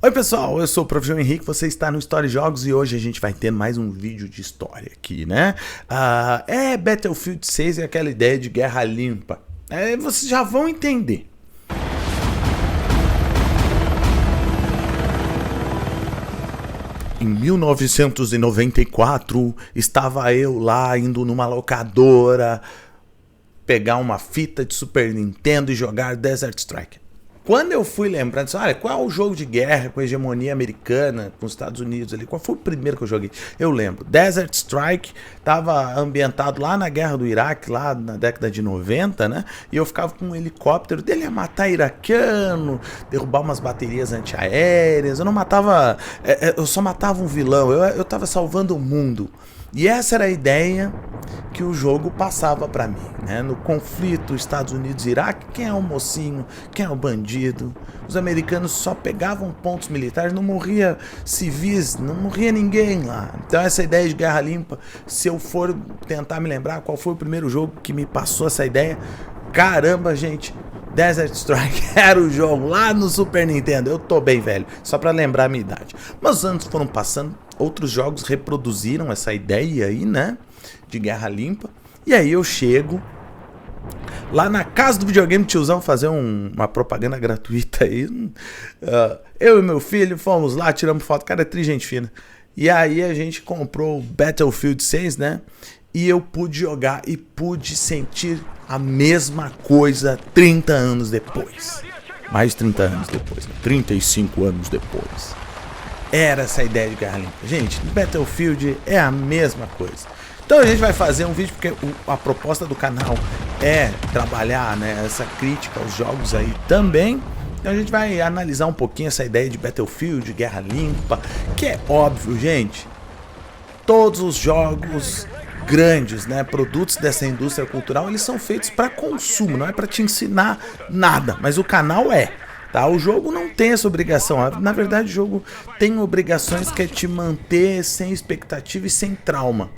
Oi pessoal, eu sou o Prof. João Henrique, você está no História e Jogos e hoje a gente vai ter mais um vídeo de história aqui, né? Battlefield 6 é aquela ideia de guerra limpa, vocês já vão entender. Em 1994, estava eu lá indo numa locadora pegar uma fita de Super Nintendo e jogar Desert Strike. Quando eu fui lembrando, olha, qual é o jogo de guerra com a hegemonia americana, com os Estados Unidos ali? Qual foi o primeiro que eu joguei? Eu lembro, Desert Strike, estava ambientado lá na guerra do Iraque, lá na década de 90, né? E eu ficava com um helicóptero dele a matar iraquiano, derrubar umas baterias antiaéreas. Eu não matava, eu só matava um vilão, eu tava salvando o mundo. E essa era a ideia que o jogo passava para mim, né? No conflito Estados Unidos e Iraque, quem é o mocinho, quem é o bandido? Os americanos só pegavam pontos militares, não morria civis, não morria ninguém lá. Então essa ideia de guerra limpa, se eu for tentar me lembrar qual foi o primeiro jogo que me passou essa ideia, caramba, gente, Desert Strike era o jogo lá no Super Nintendo. Eu tô bem velho, só pra lembrar a minha idade. Mas os anos foram passando, outros jogos reproduziram essa ideia aí, né, de guerra limpa. E aí eu chego lá na casa do videogame tiozão fazer uma propaganda gratuita aí. Eu e meu filho fomos lá, tiramos foto, cara, é gente fina. E aí a gente comprou o Battlefield 6, né? E eu pude jogar e pude sentir a mesma coisa 30 anos depois. Mais 30 anos depois, né? 35 anos depois. Era essa ideia de guerra limpa. Gente, Battlefield é a mesma coisa. Então a gente vai fazer um vídeo porque a proposta do canal é trabalhar, né, essa crítica aos jogos aí também. Então a gente vai analisar um pouquinho essa ideia de Battlefield, guerra limpa, que é óbvio, gente. Todos os jogos grandes, né, produtos dessa indústria cultural, eles são feitos para consumo, não é para te ensinar nada, mas o canal tá? O jogo não tem essa obrigação, na verdade o jogo tem obrigações que é te manter sem expectativa e sem trauma.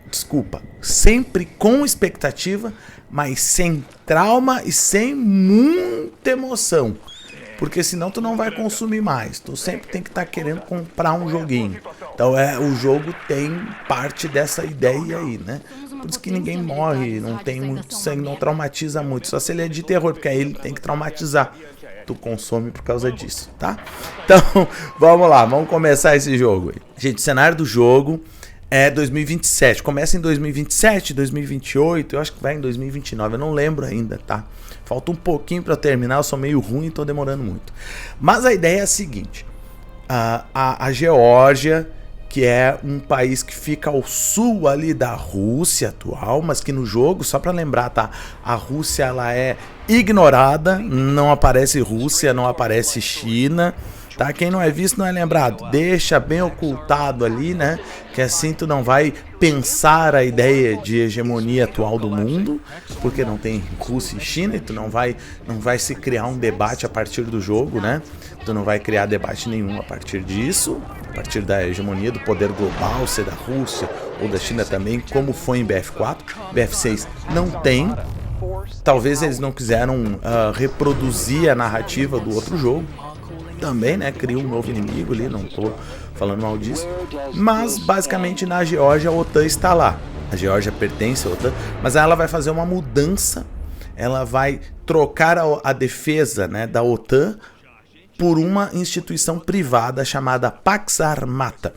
Desculpa, sempre com expectativa, mas sem trauma e sem muita emoção. Porque senão tu não vai consumir mais. Tu sempre tem que estar querendo comprar um joguinho. Então o jogo tem parte dessa ideia aí, né? Por isso que ninguém morre, não tem muito sangue, não traumatiza muito. Só se ele é de terror, porque aí ele tem que traumatizar. Tu consome por causa disso, tá? Então, vamos lá, vamos começar esse jogo aí. Gente, o cenário do jogo é 2027. Começa em 2027, 2028, eu acho que vai em 2029, eu não lembro ainda, tá? Falta um pouquinho para terminar, eu sou meio ruim e tô demorando muito. Mas a ideia é a seguinte, a Geórgia, que é um país que fica ao sul ali da Rússia atual, mas que no jogo, só para lembrar, tá? A Rússia, ela é ignorada, não aparece Rússia, não aparece China, tá? Quem não é visto não é lembrado. Deixa bem ocultado ali, né? Que assim tu não vai pensar a ideia de hegemonia atual do mundo, porque não tem Rússia e China, e tu não vai se criar um debate a partir do jogo, né? Tu não vai criar debate nenhum a partir disso, a partir da hegemonia do poder global, ser da Rússia ou da China também, como foi em BF4. BF6 não tem. Talvez eles não quiseram reproduzir a narrativa do outro jogo. Também, né, cria um novo inimigo ali, não tô falando mal disso, mas basicamente na Geórgia a OTAN está lá, a Geórgia pertence à OTAN, mas ela vai fazer uma mudança, ela vai trocar a defesa, né, da OTAN por uma instituição privada chamada Pax Armata.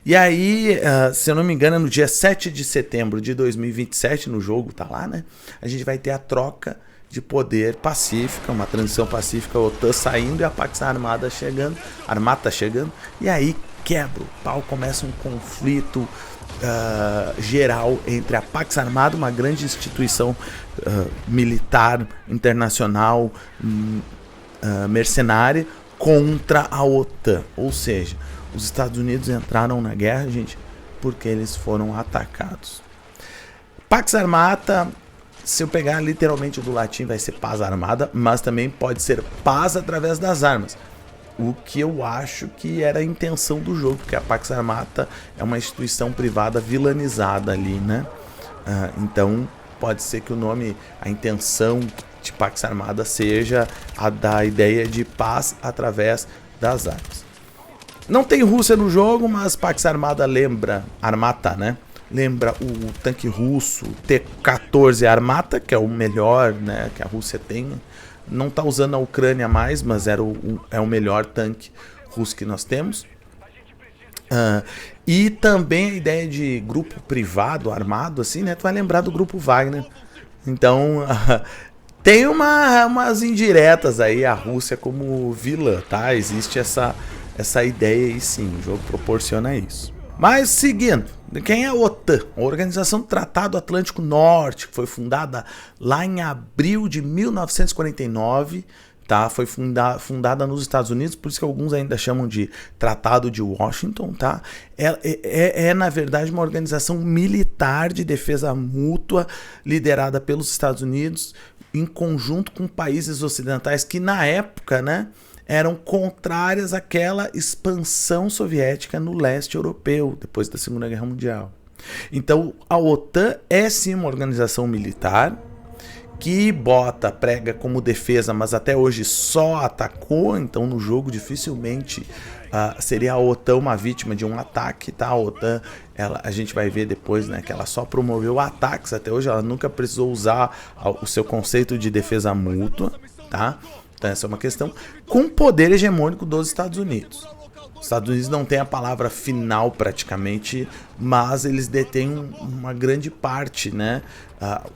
E aí, se eu não me engano, no dia 7 de setembro de 2027, no jogo tá lá, né, a gente vai ter a troca de poder pacífica, uma transição pacífica, a OTAN saindo e a Pax Armata chegando, e aí quebra o pau, começa um conflito geral entre a Pax Armata, uma grande instituição militar internacional mercenária, contra a OTAN, ou seja, os Estados Unidos entraram na guerra, gente, porque eles foram atacados. Pax Armata, se eu pegar literalmente do latim, vai ser paz armada, mas também pode ser paz através das armas. O que eu acho que era a intenção do jogo, porque a Pax Armata é uma instituição privada vilanizada ali, né? Então pode ser que o nome, a intenção de Pax Armada seja a da ideia de paz através das armas. Não tem Rússia no jogo, mas Pax Armata lembra, Armata, né? Lembra o tanque russo T-14 Armata, que é o melhor, né, que a Rússia tem. Não está usando a Ucrânia mais, mas é o melhor tanque russo que nós temos. E também a ideia de grupo privado, armado, assim, né? Tu vai lembrar do grupo Wagner. Então, tem umas indiretas aí, a Rússia como vilã, tá? Existe essa ideia aí, sim, o jogo proporciona isso. Mas, seguindo, quem é a OTAN? A Organização do Tratado Atlântico Norte, que foi fundada lá em abril de 1949, tá? Foi fundada nos Estados Unidos, por isso que alguns ainda chamam de Tratado de Washington, tá? Na verdade, uma organização militar de defesa mútua liderada pelos Estados Unidos em conjunto com países ocidentais que, na época, né, eram contrárias àquela expansão soviética no leste europeu, depois da Segunda Guerra Mundial. Então, a OTAN é sim uma organização militar que prega como defesa, mas até hoje só atacou, então no jogo dificilmente seria a OTAN uma vítima de um ataque, tá? A OTAN, a gente vai ver depois, né, que ela só promoveu ataques, até hoje ela nunca precisou usar o seu conceito de defesa mútua, tá? Então essa é uma questão, com poder hegemônico dos Estados Unidos. Os Estados Unidos não têm a palavra final praticamente, mas eles detêm uma grande parte, né,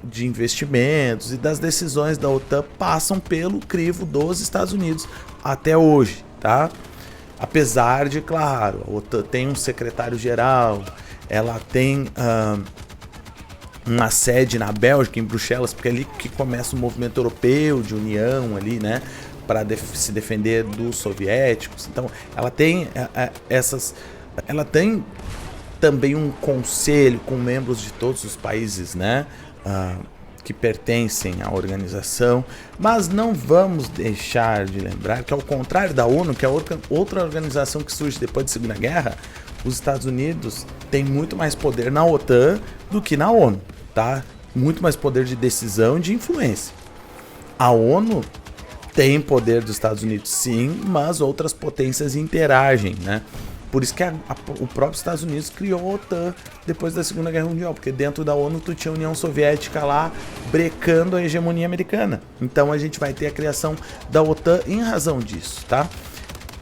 de investimentos e das decisões da OTAN passam pelo crivo dos Estados Unidos até hoje, tá? Apesar de, claro, a OTAN tem um secretário-geral, ela tem uma sede na Bélgica, em Bruxelas, porque é ali que começa o movimento europeu de união ali, né, para se defender dos soviéticos. Então, ela tem ela tem também um conselho com membros de todos os países, né, que pertencem à organização, mas não vamos deixar de lembrar que, ao contrário da ONU, que é outra organização que surge depois da Segunda Guerra, os Estados Unidos têm muito mais poder na OTAN do que na ONU, tá? Muito mais poder de decisão e de influência. A ONU tem poder dos Estados Unidos, sim, mas outras potências interagem, né? Por isso que o próprio Estados Unidos criou a OTAN depois da Segunda Guerra Mundial, porque dentro da ONU tu tinha a União Soviética lá brecando a hegemonia americana. Então a gente vai ter a criação da OTAN em razão disso, tá?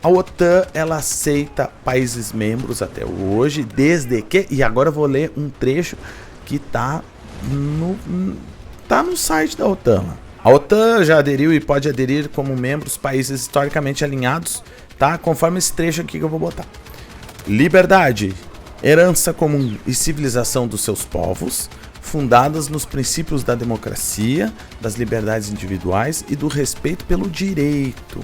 A OTAN, ela aceita países membros até hoje, desde que... E agora eu vou ler um trecho que tá no site da OTAN. A OTAN já aderiu e pode aderir como membros países historicamente alinhados, tá? Conforme esse trecho aqui que eu vou botar. Liberdade, herança comum e civilização dos seus povos, fundadas nos princípios da democracia, das liberdades individuais e do respeito pelo direito.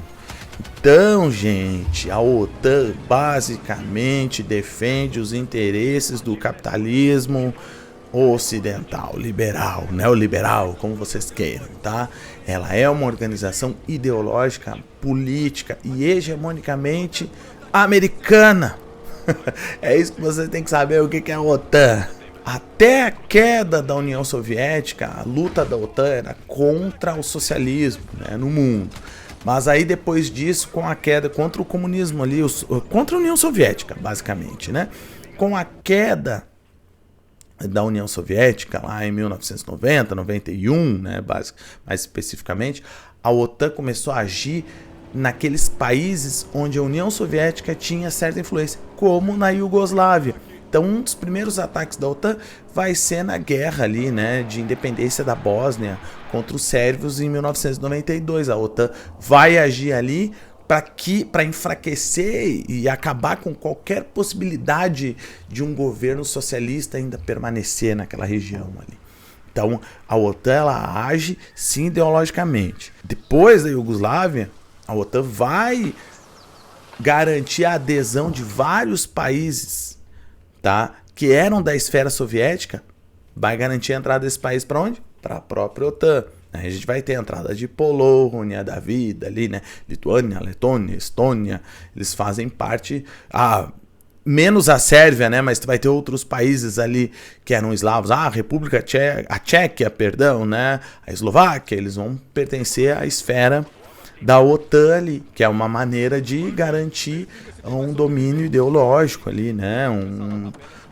Então, gente, a OTAN basicamente defende os interesses do capitalismo ocidental, liberal, neoliberal, como vocês queiram, tá? Ela é uma organização ideológica, política e hegemonicamente americana. É isso que você tem que saber, o que é a OTAN. Até a queda da União Soviética, a luta da OTAN era contra o socialismo, né, no mundo. Mas aí depois disso, com a queda contra o comunismo ali, contra a União Soviética, basicamente, né? Com a queda da União Soviética, lá em 1990, 91, né, mais especificamente, a OTAN começou a agir naqueles países onde a União Soviética tinha certa influência, como na Iugoslávia. Então, um dos primeiros ataques da OTAN vai ser na guerra ali, né, de independência da Bósnia contra os sérvios em 1992. A OTAN vai agir ali para enfraquecer e acabar com qualquer possibilidade de um governo socialista ainda permanecer naquela região ali. Então, a OTAN, ela age sim ideologicamente. Depois da Iugoslávia, a OTAN vai garantir a adesão de vários países, tá, que eram da esfera soviética, vai garantir a entrada desse país para onde? Para a própria OTAN. A gente vai ter a entrada de Polônia, da vida ali, né? Lituânia, Letônia, Estônia, eles fazem parte, menos a Sérvia, né? Mas vai ter outros países ali que eram eslavos, a República Tcheca, a Tchequia, perdão, né? A Eslováquia, eles vão pertencer à esfera da OTAN ali, que é uma maneira de garantir um domínio ideológico ali, né?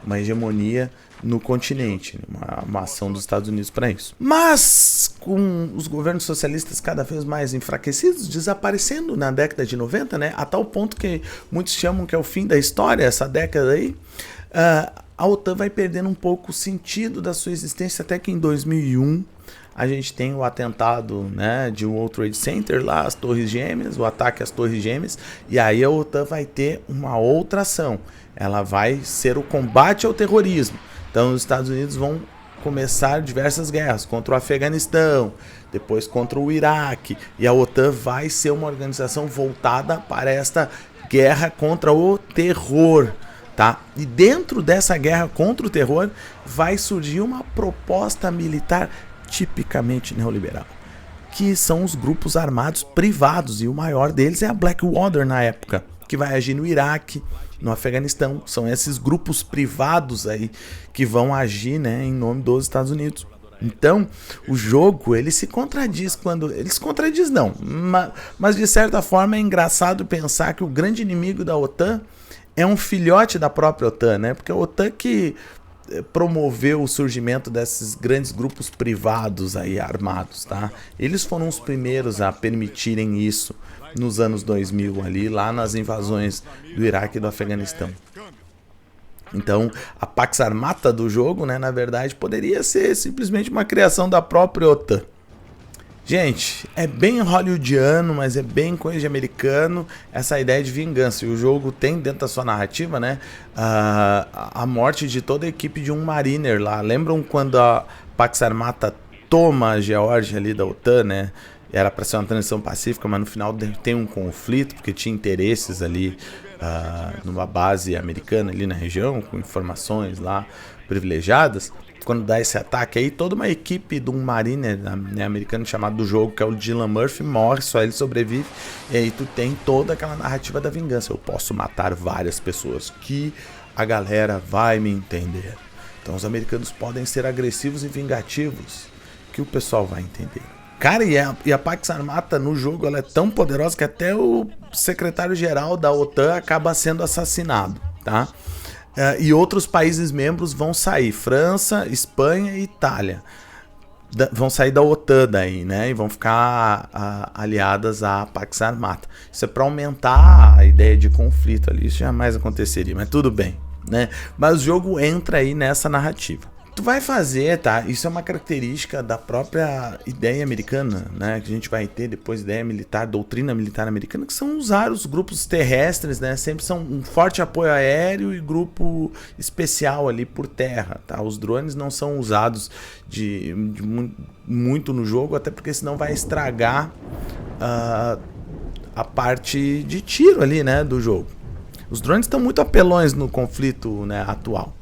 Uma hegemonia no continente, uma ação dos Estados Unidos para isso. Mas com os governos socialistas cada vez mais enfraquecidos, desaparecendo na década de 90, né, a tal ponto que muitos chamam que é o fim da história, essa década aí, a OTAN vai perdendo um pouco o sentido da sua existência, até que em 2001 a gente tem o atentado, né, de World Trade Center, lá as Torres Gêmeas, o ataque às Torres Gêmeas, e aí a OTAN vai ter uma outra ação. Ela vai ser o combate ao terrorismo. Então os Estados Unidos vão começar diversas guerras contra o Afeganistão, depois contra o Iraque, e a OTAN vai ser uma organização voltada para esta guerra contra o terror, tá? E dentro dessa guerra contra o terror vai surgir uma proposta militar tipicamente neoliberal, que são os grupos armados privados, e o maior deles é a Blackwater na época, que vai agir no Iraque, no Afeganistão. São esses grupos privados aí que vão agir, né, em nome dos Estados Unidos. Então, o jogo, ele se contradiz quando... Ele se contradiz não, mas de certa forma é engraçado pensar que o grande inimigo da OTAN é um filhote da própria OTAN, né? Porque a OTAN que promoveu o surgimento desses grandes grupos privados aí armados, tá? Eles foram os primeiros a permitirem isso nos anos 2000 ali, lá nas invasões do Iraque e do Afeganistão. Então, a Pax Armata do jogo, né, na verdade, poderia ser simplesmente uma criação da própria OTAN. Gente, é bem hollywoodiano, mas é bem coisa de americano, essa ideia de vingança. E o jogo tem dentro da sua narrativa, né, a morte de toda a equipe de um Mariner lá. Lembram quando a Pax Armata toma a Geórgia ali da OTAN, né? Era para ser uma transição pacífica, mas no final tem um conflito, porque tinha interesses ali numa base americana ali na região, com informações lá privilegiadas. Quando dá esse ataque aí, toda uma equipe de um mariner, né, americano chamado do jogo, que é o Dylan Murphy, morre, só ele sobrevive. E aí tu tem toda aquela narrativa da vingança. Eu posso matar várias pessoas, que a galera vai me entender. Então os americanos podem ser agressivos e vingativos, que o pessoal vai entender. Cara, e a Pax Armata no jogo, ela é tão poderosa que até o secretário-geral da OTAN acaba sendo assassinado, tá? E outros países membros vão sair, França, Espanha e Itália, vão sair da OTAN daí, né? E vão ficar aliadas à Pax Armata. Isso é para aumentar a ideia de conflito ali, isso jamais aconteceria, mas tudo bem, né? Mas o jogo entra aí nessa narrativa. Tu vai fazer, tá? Isso é uma característica da própria ideia americana, né? Que a gente vai ter depois, ideia militar, doutrina militar americana, que são usar os grupos terrestres, né? Sempre são um forte apoio aéreo e grupo especial ali por terra, tá? Os drones não são usados muito no jogo, até porque senão vai estragar a parte de tiro ali, né? Do jogo. Os drones estão muito apelões no conflito, né, atual.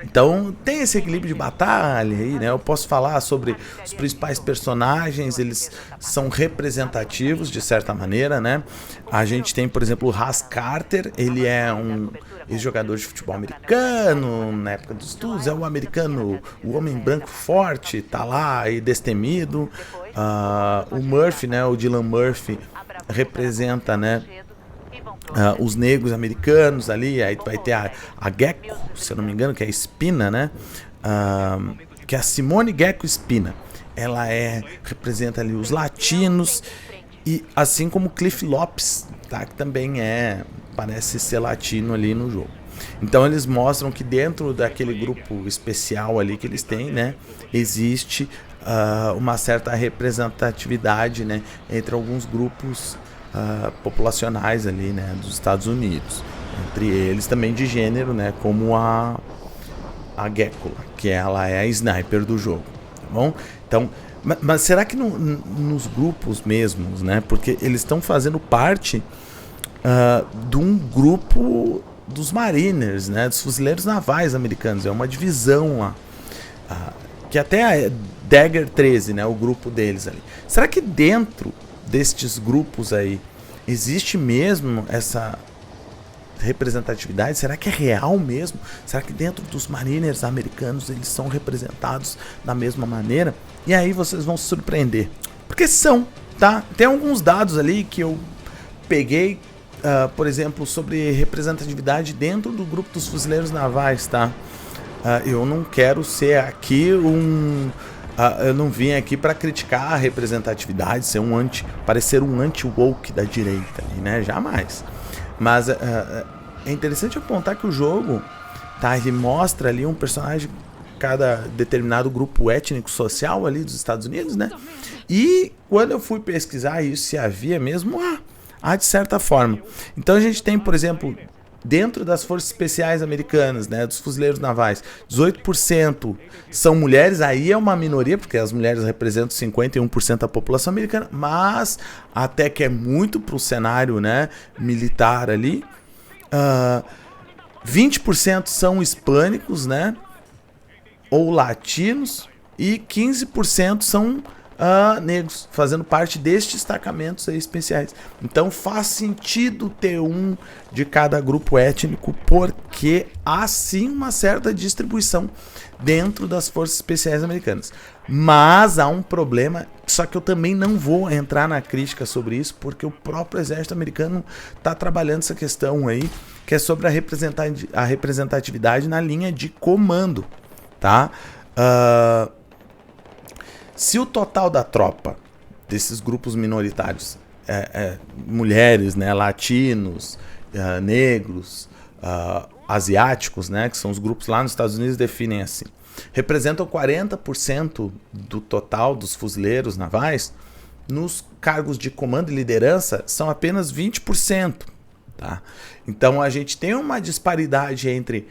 Então tem esse equilíbrio de batalha aí, né? Eu posso falar sobre os principais personagens, eles são representativos de certa maneira, né? A gente tem, por exemplo, o Haas Carter, ele é um ex-jogador de futebol americano, na época dos estudos, é o americano, o homem branco forte, tá lá e destemido. O Murphy, né? O Dylan Murphy representa, né? Os negros americanos ali, aí tu vai ter a Gecko, se eu não me engano, que é a Espina, né? Que é a Simone Gecko Espina. Ela representa ali os latinos, e assim como Cliff Lopes, tá? Que também parece ser latino ali no jogo. Então eles mostram que dentro daquele grupo especial ali que eles têm, né? Existe uma certa representatividade, né? Entre alguns grupos populacionais ali, né, dos Estados Unidos, entre eles também de gênero, né, como a Gecko, que ela é a sniper do jogo, tá bom? Então, mas será que nos grupos mesmos, né, porque eles estão fazendo parte de um grupo dos Mariners, né, dos fuzileiros navais americanos, é uma divisão lá, que até a Dagger 13, né, o grupo deles ali. Será que dentro destes grupos aí existe mesmo essa representatividade? Será que é real mesmo? Será que dentro dos Mariners americanos eles são representados da mesma maneira? E aí vocês vão se surpreender, porque são, tá? Tem alguns dados ali que eu peguei, por exemplo, sobre representatividade dentro do grupo dos fuzileiros navais, tá? Eu não quero ser aqui eu não vim aqui para criticar a representatividade, parecer um anti-woke da direita, né? Jamais. Mas é interessante apontar que o jogo, tá? Ele mostra ali um personagem de cada determinado grupo étnico-social ali dos Estados Unidos, né? E quando eu fui pesquisar isso, se havia mesmo, há de certa forma. Então a gente tem, por exemplo, dentro das forças especiais americanas, né, dos fuzileiros navais, 18% são mulheres, aí é uma minoria, porque as mulheres representam 51% da população americana, mas até que é muito para o cenário, né, militar ali. 20% são hispânicos, né, ou latinos, e 15% são negros, fazendo parte destes destacamentos aí especiais. Então faz sentido ter um de cada grupo étnico, porque há sim uma certa distribuição dentro das forças especiais americanas. Mas há um problema, só que eu também não vou entrar na crítica sobre isso, porque o próprio exército americano está trabalhando essa questão aí, que é sobre a representatividade na linha de comando, tá? Se o total da tropa desses grupos minoritários, mulheres, né, latinos, negros, asiáticos, né, que são os grupos lá nos Estados Unidos definem assim, representam 40% do total dos fuzileiros navais, nos cargos de comando e liderança são apenas 20%. Tá? Então a gente tem uma disparidade entre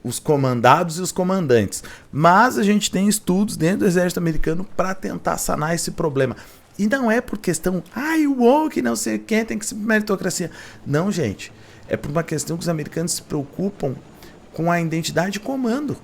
os comandados e os comandantes. Mas a gente tem estudos dentro do exército americano para tentar sanar esse problema. E não é por questão, o woke, não sei quem, tem que ser meritocracia. Não, gente. É por uma questão que os americanos se preocupam com a identidade de comando.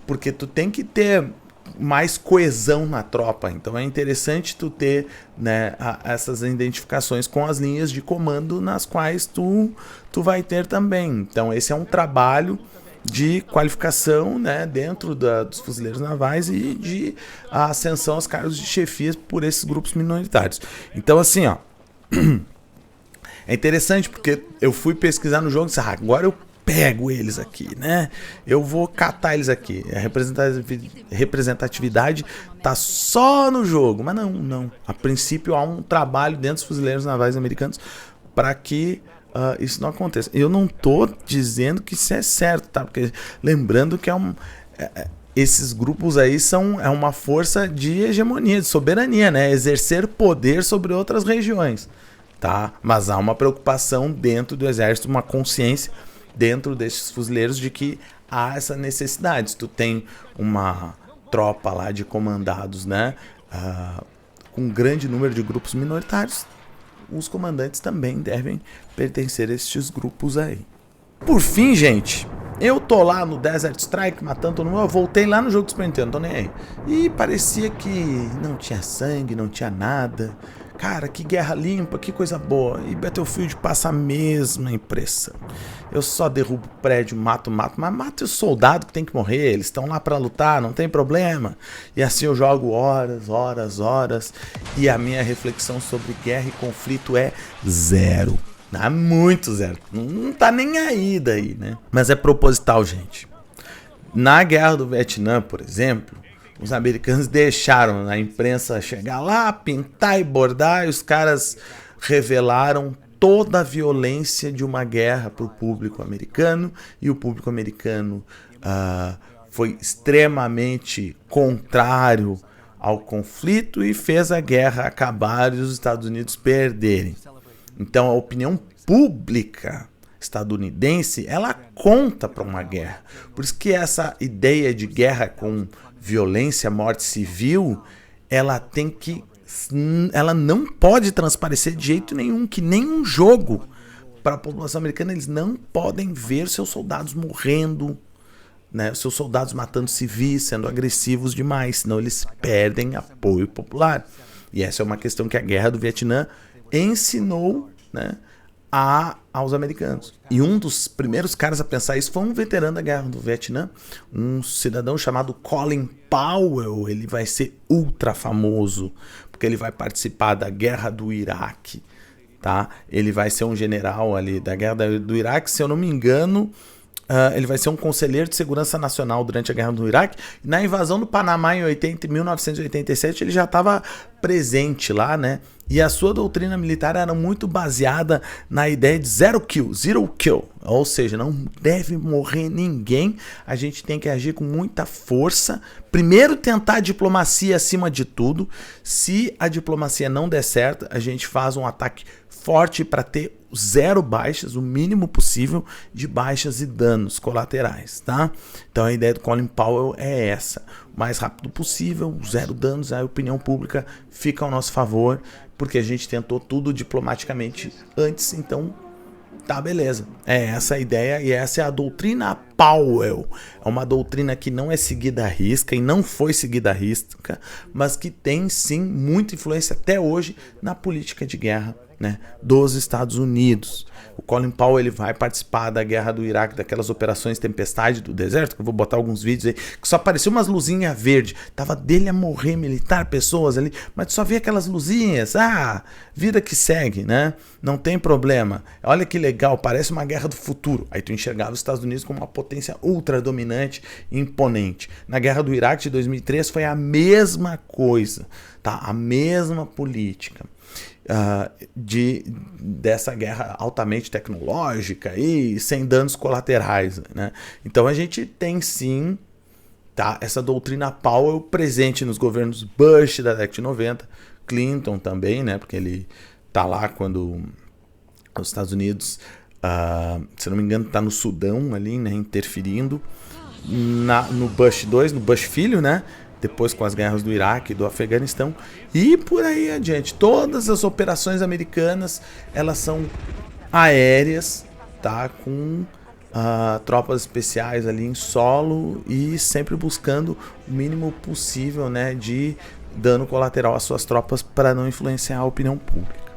Porque tu tem que ter mais coesão na tropa. Então é interessante tu ter, né, essas identificações com as linhas de comando nas quais tu vai ter também. Então esse é um trabalho de qualificação, né, dentro dos fuzileiros navais e de ascensão aos cargos de chefia por esses grupos minoritários. Então assim, é interessante porque eu fui pesquisar no jogo e disse, agora eu pego eles aqui, né? Eu vou catar eles aqui. A representatividade tá só no jogo, mas não. A princípio há um trabalho dentro dos fuzileiros navais americanos para que isso não aconteça. Eu não tô dizendo que isso é certo, tá? Porque lembrando que esses grupos aí é uma força de hegemonia, de soberania, né? Exercer poder sobre outras regiões, tá? Mas há uma preocupação dentro do exército, uma consciência dentro desses fuzileiros de que há essa necessidade. Se tu tem uma tropa lá de comandados, né, com um grande número de grupos minoritários, os comandantes também devem pertencer a estes grupos aí. Por fim, gente, eu tô lá no Desert Strike matando todo mundo, eu voltei lá no jogo do Super Nintendo, tô nem aí. E parecia que não tinha sangue, não tinha nada. Cara, que guerra limpa, que coisa boa. E Battlefield passa a mesma impressão. Eu só derrubo prédio, mato, mas mato os soldados que tem que morrer. Eles estão lá pra lutar, não tem problema. E assim eu jogo horas. E a minha reflexão sobre guerra e conflito é zero. Muito zero. Não tá nem aí daí, né? Mas é proposital, gente. Na guerra do Vietnã, por exemplo, os americanos deixaram a imprensa chegar lá, pintar e bordar, e os caras revelaram toda a violência de uma guerra para o público americano, e o público americano foi extremamente contrário ao conflito e fez a guerra acabar e os Estados Unidos perderem. Então a opinião pública estadunidense, ela conta para uma guerra. Por isso que essa ideia de guerra com violência, morte civil, ela não pode transparecer de jeito nenhum, que nem um jogo. Para a população americana, eles não podem ver seus soldados morrendo, né, seus soldados matando civis, sendo agressivos demais, senão eles perdem apoio popular. E essa é uma questão que a guerra do Vietnã ensinou, né, aos americanos. E um dos primeiros caras a pensar isso foi um veterano da Guerra do Vietnã, um cidadão chamado Colin Powell. Ele vai ser ultra famoso, porque ele vai participar da Guerra do Iraque. Tá? Ele vai ser um general ali da Guerra do Iraque, se eu não me engano. Ele vai ser um conselheiro de segurança nacional durante a Guerra do Iraque. Na invasão do Panamá em 1987 ele já estava presente lá, né? E a sua doutrina militar era muito baseada na ideia de zero kill, ou seja, não deve morrer ninguém, a gente tem que agir com muita força. Primeiro tentar a diplomacia acima de tudo. Se a diplomacia não der certo, a gente faz um ataque forte para ter zero baixas, o mínimo possível de baixas e danos colaterais, tá? Então a ideia do Colin Powell é essa: o mais rápido possível, zero danos, a opinião pública fica ao nosso favor, porque a gente tentou tudo diplomaticamente antes, então tá, beleza. É essa a ideia e essa é a doutrina Powell. É uma doutrina que não é seguida à risca e não foi seguida à risca, mas que tem sim muita influência até hoje na política de guerra, né, dos Estados Unidos. O Colin Powell ele vai participar da Guerra do Iraque, daquelas operações Tempestade do Deserto, que eu vou botar alguns vídeos aí, que só apareceu umas luzinhas verdes. Tava dele a morrer militar, pessoas ali, mas tu só via aquelas luzinhas. Vida que segue, né? Não tem problema. Olha que legal, parece uma guerra do futuro. Aí tu enxergava os Estados Unidos como uma potência ultra dominante e imponente. Na Guerra do Iraque de 2003 foi a mesma coisa, tá? A mesma política. Dessa guerra altamente tecnológica e sem danos colaterais, né? Então a gente tem sim, tá, essa doutrina Powell presente nos governos Bush da década de 90, Clinton também, né? Porque ele tá lá quando os Estados Unidos, se não me engano, tá no Sudão ali, né? Interferindo no Bush 2, no Bush filho, né? Depois com as guerras do Iraque e do Afeganistão e por aí adiante. Todas as operações americanas, elas são aéreas, tá? Com tropas especiais ali em solo e sempre buscando o mínimo possível, né, de dano colateral às suas tropas para não influenciar a opinião pública.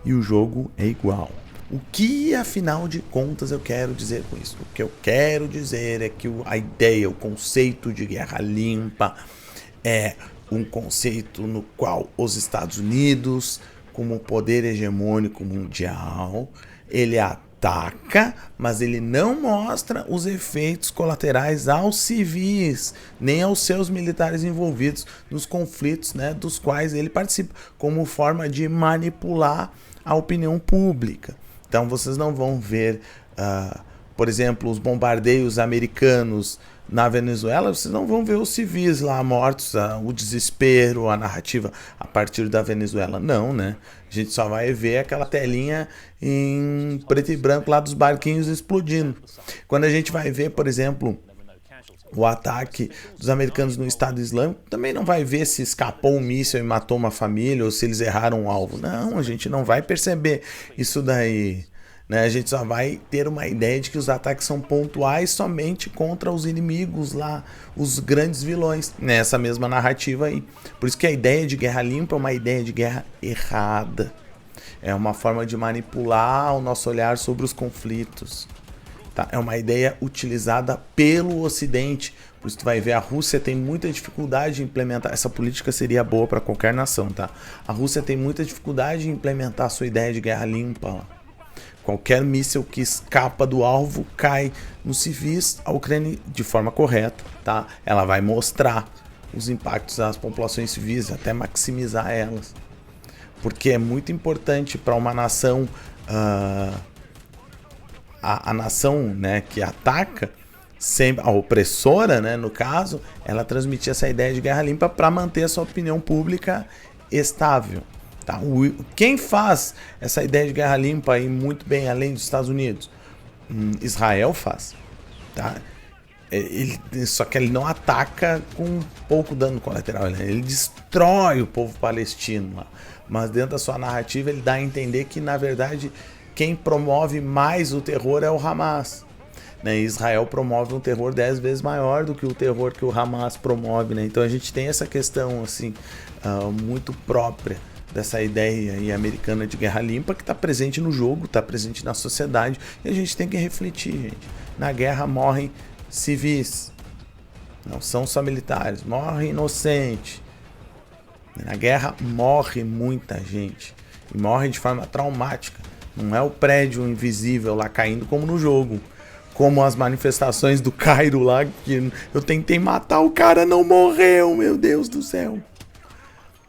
E o jogo é igual. O que, afinal de contas, eu quero dizer com isso? O que eu quero dizer é que a ideia, o conceito de guerra limpa é um conceito no qual os Estados Unidos, como poder hegemônico mundial, ele ataca, mas ele não mostra os efeitos colaterais aos civis, nem aos seus militares envolvidos nos conflitos, né, dos quais ele participa, como forma de manipular a opinião pública. Então vocês não vão ver, por exemplo, os bombardeios americanos na Venezuela, vocês não vão ver os civis lá mortos, o desespero, a narrativa a partir da Venezuela. Não, né? A gente só vai ver aquela telinha em preto e branco lá dos barquinhos explodindo. Quando a gente vai ver, por exemplo, o ataque dos americanos no Estado Islâmico, também não vai ver se escapou um míssil e matou uma família ou se eles erraram um alvo. Não, a gente não vai perceber isso daí, né? A gente só vai ter uma ideia de que os ataques são pontuais somente contra os inimigos lá, os grandes vilões, nessa mesma narrativa aí. Por isso que a ideia de guerra limpa é uma ideia de guerra errada. É uma forma de manipular o nosso olhar sobre os conflitos. Tá? É uma ideia utilizada pelo Ocidente. Por isso tu vai ver, a Rússia tem muita dificuldade de implementar. Essa política seria boa para qualquer nação, tá? A Rússia tem muita dificuldade de implementar a sua ideia de guerra limpa. Qualquer míssil que escapa do alvo cai nos civis. A Ucrânia, de forma correta, tá? Ela vai mostrar os impactos às populações civis, até maximizar elas. Porque é muito importante para uma nação... A nação, né, que ataca, sempre, a opressora, né, no caso, ela transmitir essa ideia de guerra limpa para manter a sua opinião pública estável. Tá? Quem faz essa ideia de guerra limpa aí muito bem além dos Estados Unidos? Israel faz. Tá? Só que ele não ataca com pouco dano colateral, ele destrói o povo palestino lá. Mas dentro da sua narrativa ele dá a entender que, na verdade, quem promove mais o terror é o Hamas. Né? Israel promove um terror 10 vezes maior do que o terror que o Hamas promove. Né? Então a gente tem essa questão assim, muito própria dessa ideia aí americana de guerra limpa que está presente no jogo, está presente na sociedade, e a gente tem que refletir, gente. Na guerra morrem civis, não são só militares, morre inocente. Na guerra morre muita gente, e morre de forma traumática. Não é o prédio invisível lá caindo como no jogo, como as manifestações do Cairo lá, que eu tentei matar, o cara não morreu, meu Deus do céu.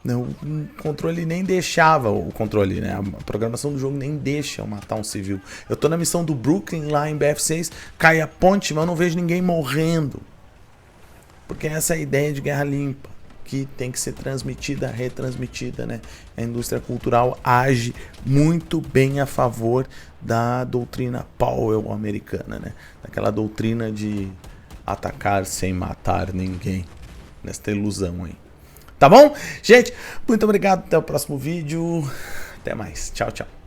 Não, o controle nem deixava, o controle, né? A programação do jogo nem deixa eu matar um civil. Eu tô na missão do Brooklyn lá em BF6, cai a ponte, mas eu não vejo ninguém morrendo. Porque essa é a ideia de guerra limpa, que tem que ser transmitida, retransmitida, né? A indústria cultural age muito bem a favor da doutrina Powell americana, né? Daquela doutrina de atacar sem matar ninguém, nesta ilusão aí. Tá bom? Gente, muito obrigado. Até o próximo vídeo. Até mais. Tchau, tchau.